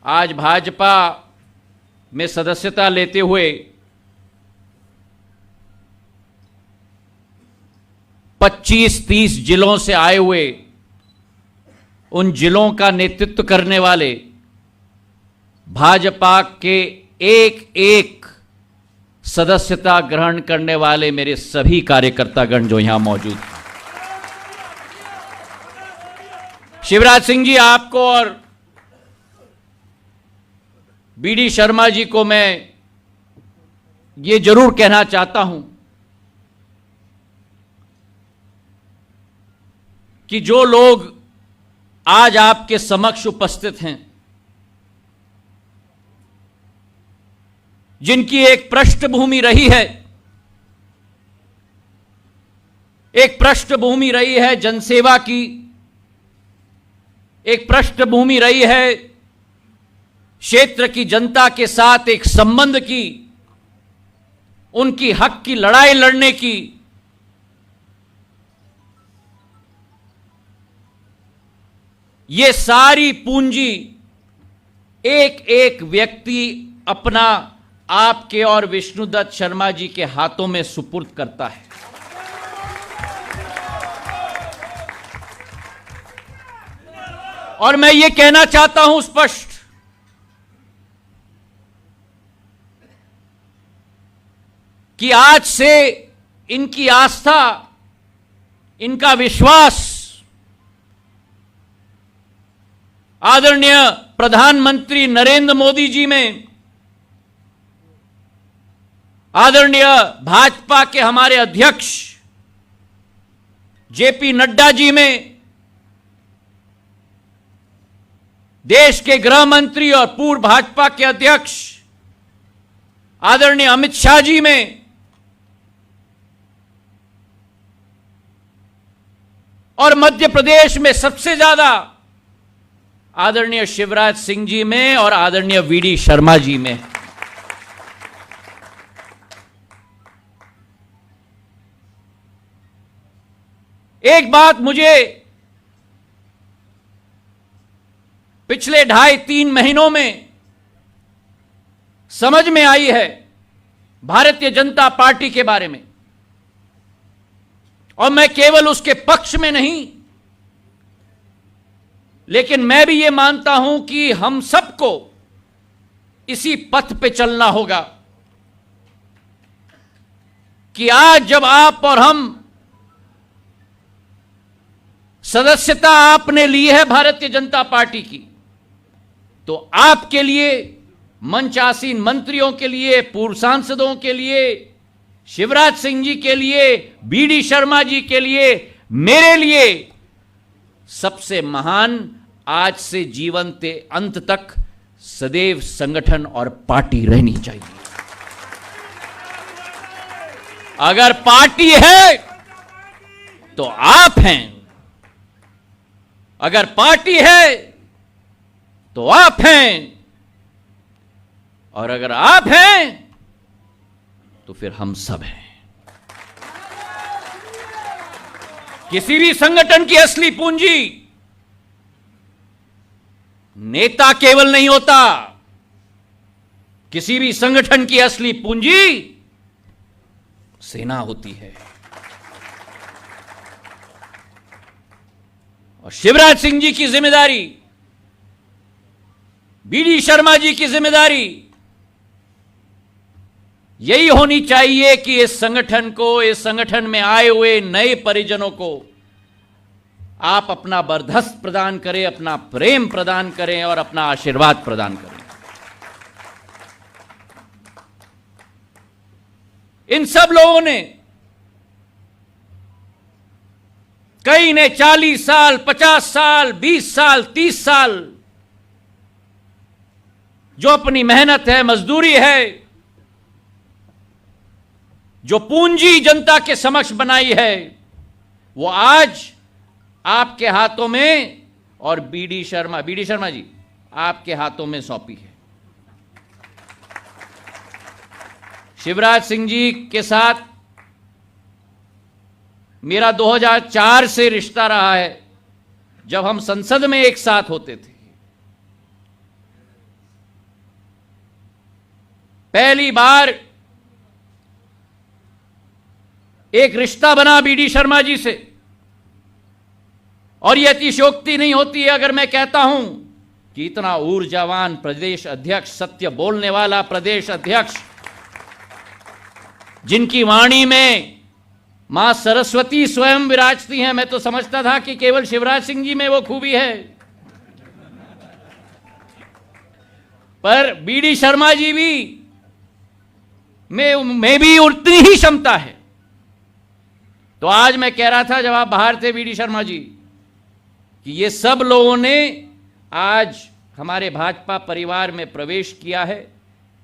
आज भाजपा में सदस्यता लेते हुए 25-30 जिलों से आए हुए उन जिलों का नेतृत्व करने वाले भाजपा के एक एक सदस्यता ग्रहण करने वाले मेरे सभी कार्यकर्तागण जो यहां मौजूद हैं। शिवराज सिंह जी, आपको और बीडी शर्मा जी को मैं ये जरूर कहना चाहता हूं कि जो लोग आज आपके समक्ष उपस्थित हैं, जिनकी एक पृष्ठभूमि रही है, एक पृष्ठभूमि रही है जनसेवा की, एक पृष्ठभूमि रही है क्षेत्र की जनता के साथ एक संबंध की, उनकी हक की लड़ाई लड़ने की, ये सारी पूंजी एक एक व्यक्ति अपना आपके और विष्णुदत्त शर्मा जी के हाथों में सुपुर्द करता है। और मैं ये कहना चाहता हूं स्पष्ट कि आज से इनकी आस्था, इनका विश्वास आदरणीय प्रधानमंत्री नरेंद्र मोदी जी में, आदरणीय भाजपा के हमारे अध्यक्ष जेपी नड्डा जी में, देश के गृह मंत्री और पूर्व भाजपा के अध्यक्ष आदरणीय अमित शाह जी में, और मध्य प्रदेश में सबसे ज्यादा आदरणीय शिवराज सिंह जी में और आदरणीय वीडी शर्मा जी में। एक बात मुझे पिछले 2.5-3 महीनों में समझ में आई है भारतीय जनता पार्टी के बारे में, और मैं केवल उसके पक्ष में नहीं, लेकिन मैं भी ये मानता हूं कि हम सबको इसी पथ पे चलना होगा कि आज जब आप और हम सदस्यता आपने ली है भारतीय जनता पार्टी की, तो आपके लिए, मंचासीन मंत्रियों के लिए, पूर्व सांसदों के लिए, शिवराज सिंह जी के लिए, बीडी शर्मा जी के लिए, मेरे लिए सबसे महान आज से जीवन के अंत तक सदैव संगठन और पार्टी रहनी चाहिए। अगर पार्टी है तो आप हैं, अगर पार्टी है तो आप हैं, और अगर आप हैं तो फिर हम सब हैं। किसी भी संगठन की असली पूंजी नेता केवल नहीं होता, किसी भी संगठन की असली पूंजी सेना होती है। और शिवराज सिंह जी की जिम्मेदारी, बीडी शर्मा जी की जिम्मेदारी यही होनी चाहिए कि इस संगठन को, इस संगठन में आए हुए नए परिजनों को आप अपना बर्धस्त प्रदान करें, अपना प्रेम प्रदान करें और अपना आशीर्वाद प्रदान करें। इन सब लोगों ने, कई ने 40 साल, 50 साल, 20 साल, 30 साल जो अपनी मेहनत है, मजदूरी है, जो पूंजी जनता के समक्ष बनाई है, वो आज आपके हाथों में और बीडी शर्मा जी आपके हाथों में सौंपी है। शिवराज सिंह जी के साथ मेरा 2004 से रिश्ता रहा है, जब हम संसद में एक साथ होते थे। पहली बार एक रिश्ता बना बीडी शर्मा जी से, और यह अतिशयोक्ति नहीं होती है अगर मैं कहता हूं कि इतना ऊर्जावान प्रदेश अध्यक्ष, सत्य बोलने वाला प्रदेश अध्यक्ष, जिनकी वाणी में मां सरस्वती स्वयं विराजती हैं। मैं तो समझता था कि केवल शिवराज सिंह जी में वो खूबी है, पर बीडी शर्मा जी भी में भी उतनी ही क्षमता है। तो आज मैं कह रहा था जब आप बाहर थे बीडी शर्मा जी, कि ये सब लोगों ने आज हमारे भाजपा परिवार में प्रवेश किया है।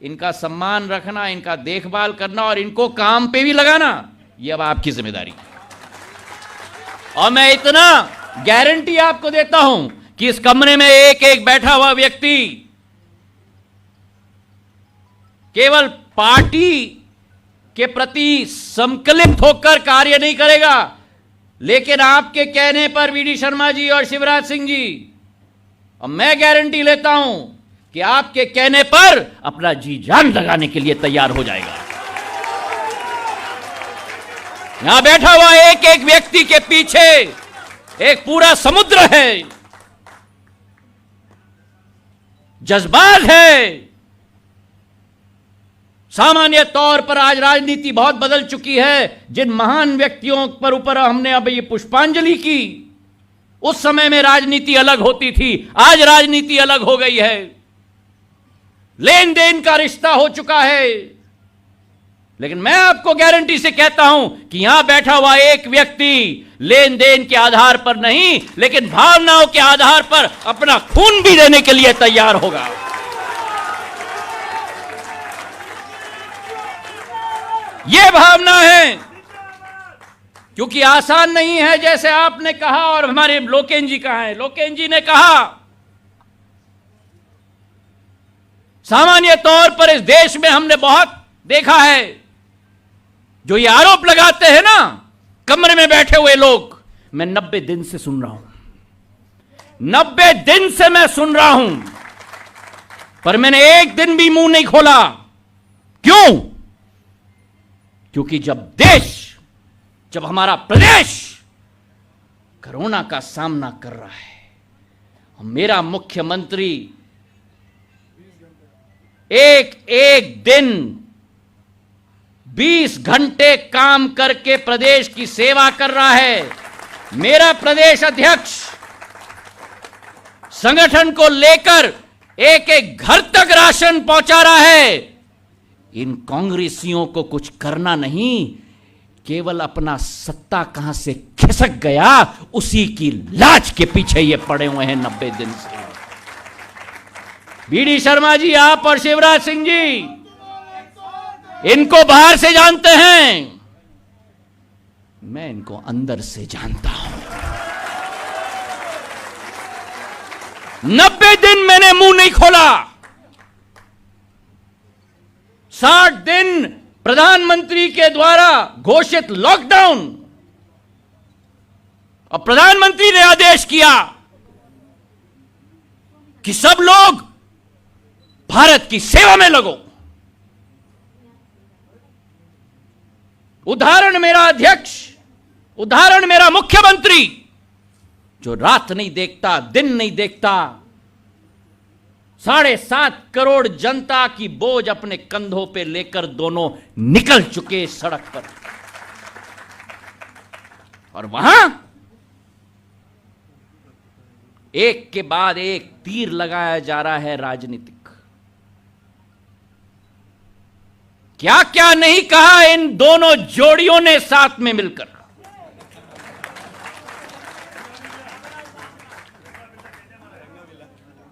इनका सम्मान रखना, इनका देखभाल करना और इनको काम पे भी लगाना, ये अब आपकी जिम्मेदारी है। और मैं इतना गारंटी आपको देता हूं कि इस कमरे में एक एक बैठा हुआ व्यक्ति केवल पार्टी के प्रति संकल्पित होकर कार्य नहीं करेगा, लेकिन आपके कहने पर बीडी शर्मा जी और शिवराज सिंह जी, और मैं गारंटी लेता हूं कि आपके कहने पर अपना जी जान लगाने के लिए तैयार हो जाएगा। यहां बैठा हुआ एक एक व्यक्ति के पीछे एक पूरा समुद्र है, जज्बात है। सामान्य तौर पर आज राजनीति बहुत बदल चुकी है। जिन महान व्यक्तियों पर ऊपर हमने अब ये पुष्पांजलि की, उस समय में राजनीति अलग होती थी, आज राजनीति अलग हो गई है। लेन देन का रिश्ता हो चुका है। लेकिन मैं आपको गारंटी से कहता हूं कि यहां बैठा हुआ एक व्यक्ति लेन देन के आधार पर नहीं, लेकिन भावनाओं के आधार पर अपना खून भी देने के लिए तैयार होगा। यह भावना है, क्योंकि आसान नहीं है। जैसे आपने कहा और हमारे लोकेन जी कहा है, लोकेन जी ने कहा, सामान्य तौर पर इस देश में हमने बहुत देखा है, जो ये आरोप लगाते हैं ना कमरे में बैठे हुए लोग, मैं 90 दिन से सुन रहा हूं, 90 दिन से मैं सुन रहा हूं, पर मैंने एक दिन भी मुंह नहीं खोला। क्यों? क्योंकि जब हमारा प्रदेश कोरोना का सामना कर रहा है, मेरा मुख्यमंत्री एक एक दिन 20 घंटे काम करके प्रदेश की सेवा कर रहा है। मेरा प्रदेश अध्यक्ष संगठन को लेकर एक एक घर तक राशन पहुंचा रहा है। इन कांग्रेसियों को कुछ करना नहीं, केवल अपना सत्ता कहां से खिसक गया उसी की लाज के पीछे ये पड़े हुए हैं 90 दिन से। बीडी शर्मा जी, आप और शिवराज सिंह जी इनको बाहर से जानते हैं, मैं इनको अंदर से जानता हूं। 90 दिन मैंने मुंह नहीं खोला। 60 दिन प्रधानमंत्री के द्वारा घोषित लॉकडाउन, और प्रधानमंत्री ने आदेश किया कि सब लोग भारत की सेवा में लगो। उदाहरण मेरा अध्यक्ष, उदाहरण मेरा मुख्यमंत्री, जो रात नहीं देखता, दिन नहीं देखता, 7.5 करोड़ जनता की बोझ अपने कंधों पे लेकर दोनों निकल चुके सड़क पर, और वहां एक के बाद एक तीर लगाया जा रहा है राजनीतिक। क्या क्या नहीं कहा इन दोनों जोड़ियों ने साथ में मिलकर।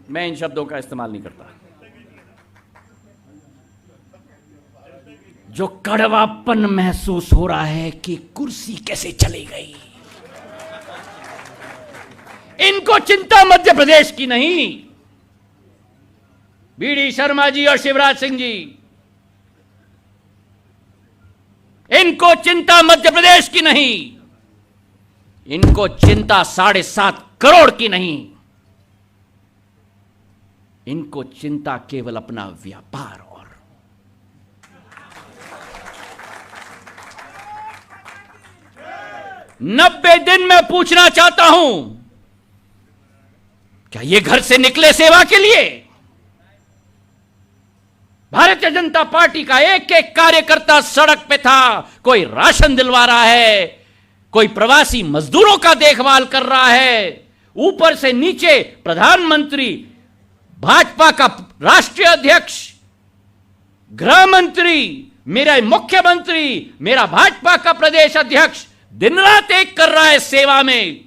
मैं इन शब्दों का इस्तेमाल नहीं करता। जो कड़वापन महसूस हो रहा है कि कुर्सी कैसे चली गई, इनको चिंता मध्य प्रदेश की नहीं। बीडी शर्मा जी और शिवराज सिंह जी, इनको चिंता मध्य प्रदेश की नहीं, इनको चिंता 7.5 करोड़ की नहीं। इनको चिंता केवल अपना व्यापार 90 दिन में पूछना चाहता हूं, क्या ये घर से निकले सेवा के लिए? भारतीय जनता पार्टी का एक एक कार्यकर्ता सड़क पे था, कोई राशन दिलवा रहा है, कोई प्रवासी मजदूरों का देखभाल कर रहा है, ऊपर से नीचे प्रधानमंत्री, भाजपा का राष्ट्रीय अध्यक्ष, गृह मंत्री, मेरा मुख्यमंत्री, मेरा भाजपा का प्रदेश अध्यक्ष दिन रात एक कर रहा है सेवा में।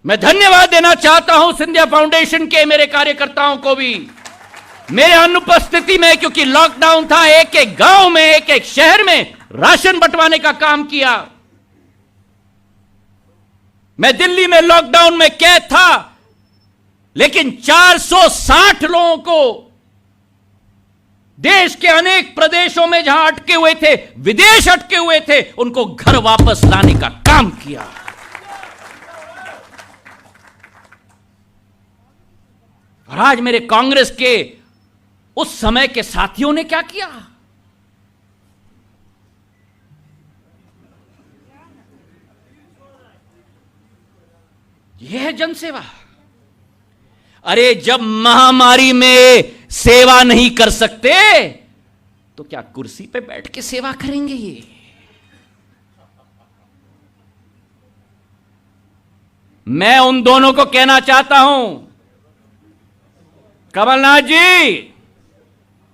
मैं धन्यवाद देना चाहता हूं सिंधिया फाउंडेशन के मेरे कार्यकर्ताओं को भी, मेरे अनुपस्थिति में, क्योंकि लॉकडाउन था, एक एक गांव में, एक एक शहर में राशन बंटवाने का काम किया। मैं दिल्ली में लॉकडाउन में कैद था, लेकिन 460 लोगों को देश के अनेक प्रदेशों में जहां अटके हुए थे, विदेश अटके हुए थे, उनको घर वापस लाने का काम किया। और आज मेरे कांग्रेस के उस समय के साथियों ने क्या किया? यह है जनसेवा। अरे जब महामारी में सेवा नहीं कर सकते तो क्या कुर्सी पे बैठ के सेवा करेंगे? ये मैं उन दोनों को कहना चाहता हूं, कमलनाथ जी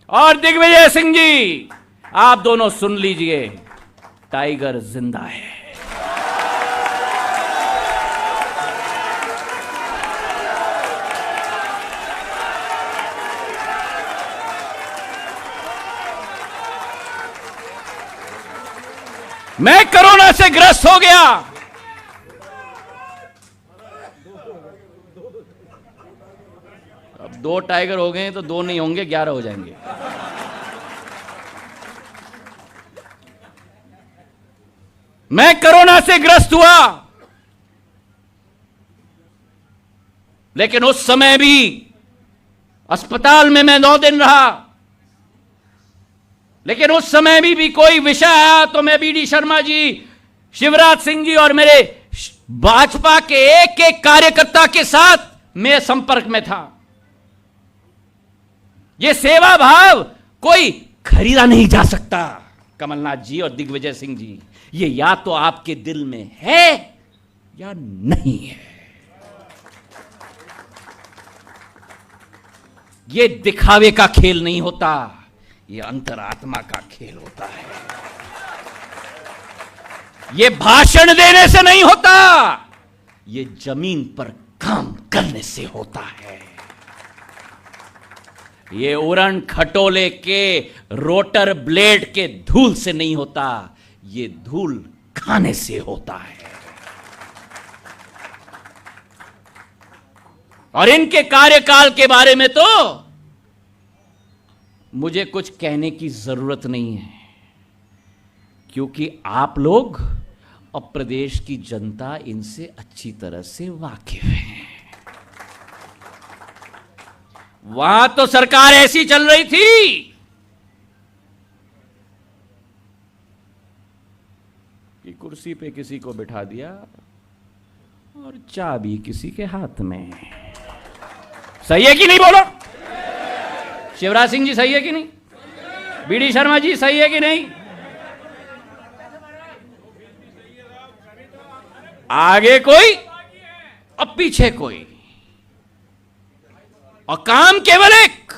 और दिग्विजय सिंह जी, आप दोनों सुन लीजिए, टाइगर जिंदा है। मैं कोरोना से ग्रस्त हो गया, अब 2 टाइगर हो गए तो 2 नहीं होंगे, 11 हो जाएंगे। मैं कोरोना से ग्रस्त हुआ, लेकिन उस समय भी अस्पताल में मैं 9 दिन रहा, लेकिन उस समय भी कोई विषय आया तो मैं बीडी शर्मा जी, शिवराज सिंह जी और मेरे भाजपा के एक एक कार्यकर्ता के साथ मैं संपर्क में था। यह सेवा भाव कोई खरीदा नहीं जा सकता। कमलनाथ जी और दिग्विजय सिंह जी, ये या तो आपके दिल में है या नहीं है। ये दिखावे का खेल नहीं होता, ये अंतरात्मा का खेल होता है। ये भाषण देने से नहीं होता, ये जमीन पर काम करने से होता है। ये उड़न खटोले के रोटर ब्लेड के धूल से नहीं होता, ये धूल खाने से होता है। और इनके कार्यकाल के बारे में तो मुझे कुछ कहने की जरूरत नहीं है, क्योंकि आप लोग और प्रदेश की जनता इनसे अच्छी तरह से वाकिफ है। वहां तो सरकार ऐसी चल रही थी कि कुर्सी पे किसी को बिठा दिया और चाबी किसी के हाथ में। सही है कि नहीं? बोलो। शिवराज सिंह जी सही है कि नहीं? बीडी शर्मा जी सही है कि नहीं? आगे कोई और पीछे कोई, और काम केवल एक।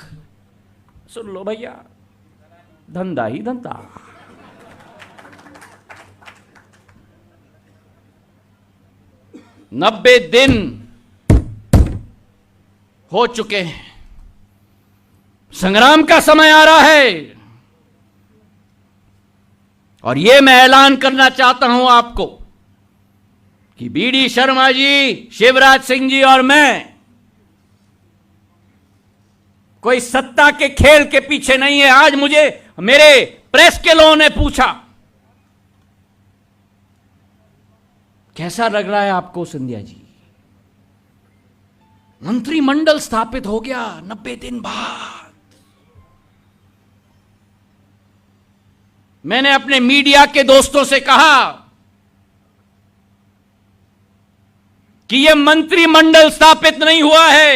सुन लो भैया, धंधा ही धंधा। नब्बे दिन हो चुके हैं, संग्राम का समय आ रहा है, और यह मैं ऐलान करना चाहता हूं आपको कि बीडी शर्मा जी, शिवराज सिंह जी और मैं कोई सत्ता के खेल के पीछे नहीं है। आज मुझे मेरे प्रेस के लोगों ने पूछा, कैसा लग रहा है आपको सिंधिया जी? मंत्रिमंडल स्थापित हो गया 90 दिन बाद। मैंने अपने मीडिया के दोस्तों से कहा कि यह मंत्रिमंडल स्थापित नहीं हुआ है।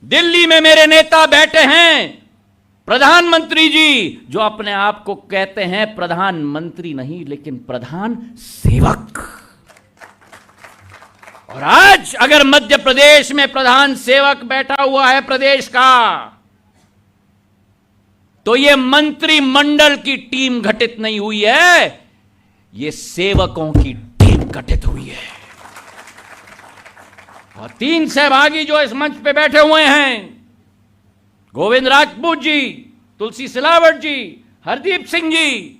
दिल्ली में मेरे नेता बैठे हैं, प्रधानमंत्री जी, जो अपने आप को कहते हैं प्रधानमंत्री नहीं लेकिन प्रधान सेवक। और आज अगर मध्य प्रदेश में प्रधान सेवक बैठा हुआ है प्रदेश का, तो यह मंत्रिमंडल की टीम गठित नहीं हुई है, यह सेवकों की टीम गठित हुई है। और 3 सहभागी जो इस मंच पे बैठे हुए हैं, गोविंद राजपूत जी, तुलसी सिलावट जी, हरदीप सिंह जी,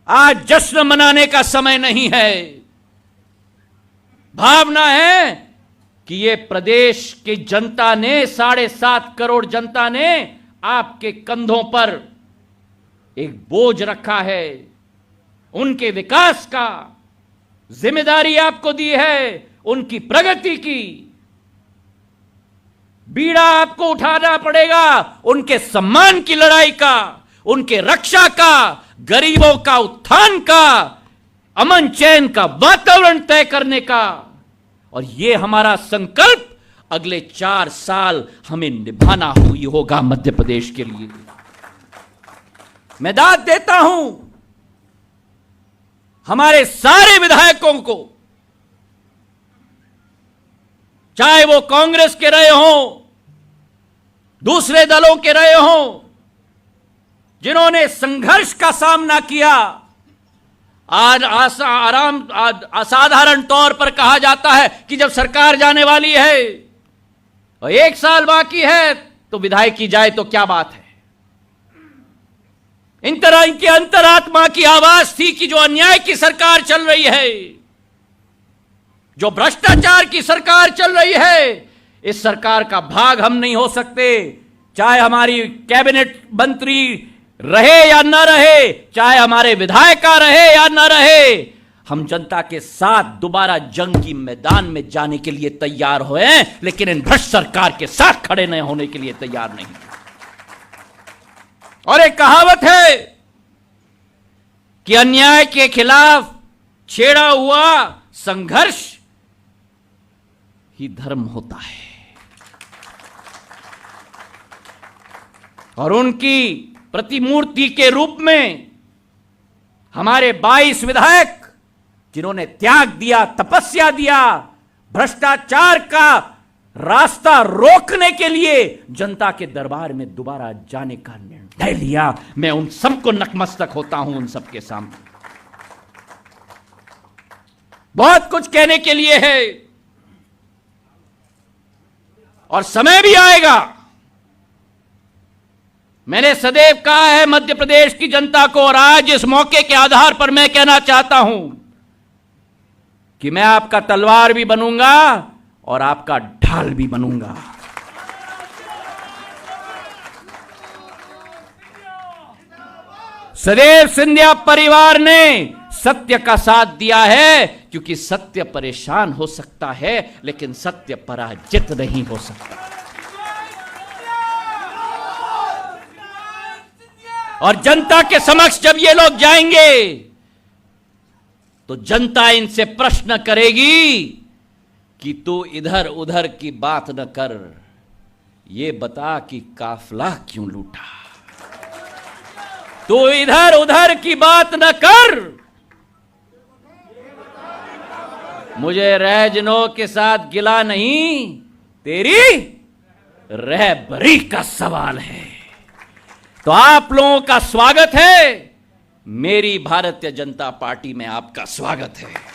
आज जश्न मनाने का समय नहीं है। भावना है कि ये प्रदेश की जनता ने, 7.5 करोड़ जनता ने आपके कंधों पर एक बोझ रखा है, उनके विकास का जिम्मेदारी आपको दी है, उनकी प्रगति की बीड़ा आपको उठाना पड़ेगा, उनके सम्मान की लड़ाई का, उनके रक्षा का, गरीबों का उत्थान का, अमन चैन का वातावरण तय करने का। और यह हमारा संकल्प अगले 4 साल हमें निभाना ही होगा मध्य प्रदेश के लिए। मैं दाद देता हूं हमारे सारे विधायकों को, चाहे वो कांग्रेस के रहे हों, दूसरे दलों के रहे हों, जिन्होंने संघर्ष का सामना किया। आज असाधारण तौर पर कहा जाता है कि जब सरकार जाने वाली है और 1 साल बाकी है तो विधायक की जाए तो क्या बात है। इनकी अंतरात्मा की आवाज थी कि जो अन्याय की सरकार चल रही है, जो भ्रष्टाचार की सरकार चल रही है, इस सरकार का भाग हम नहीं हो सकते। चाहे हमारी कैबिनेट मंत्री रहे या न रहे, चाहे हमारे विधायक रहे या न रहे, हम जनता के साथ दोबारा जंग की मैदान में जाने के लिए तैयार हुए हैं, लेकिन इन भ्रष्ट सरकार के साथ खड़े न होने के लिए तैयार नहीं। और एक कहावत है कि अन्याय के खिलाफ छेड़ा हुआ संघर्ष ही धर्म होता है। और उनकी प्रतिमूर्ति के रूप में हमारे 22 विधायक, जिन्होंने त्याग दिया, तपस्या दिया, भ्रष्टाचार का रास्ता रोकने के लिए जनता के दरबार में दोबारा जाने का निर्णय लिया, मैं उन सबको नतमस्तक होता हूं, उन सबके सामने। बहुत कुछ कहने के लिए है और समय भी आएगा। मैंने सदैव कहा है मध्य प्रदेश की जनता को, और आज इस मौके के आधार पर मैं कहना चाहता हूं कि मैं आपका तलवार भी बनूंगा और आपका ढाल भी बनूंगा। सदैव सिंधिया परिवार ने सत्य का साथ दिया है, क्योंकि सत्य परेशान हो सकता है लेकिन सत्य पराजित नहीं हो सकता। और जनता के समक्ष जब ये लोग जाएंगे तो जनता इनसे प्रश्न करेगी कि तू इधर उधर की बात न कर, ये बता कि काफिला क्यों लूटा। तू इधर उधर की बात न कर, मुझे रहजनों के साथ गिला नहीं, तेरी रहबरी का सवाल है। तो आप लोगों का स्वागत है, मेरी भारतीय जनता पार्टी में आपका स्वागत है।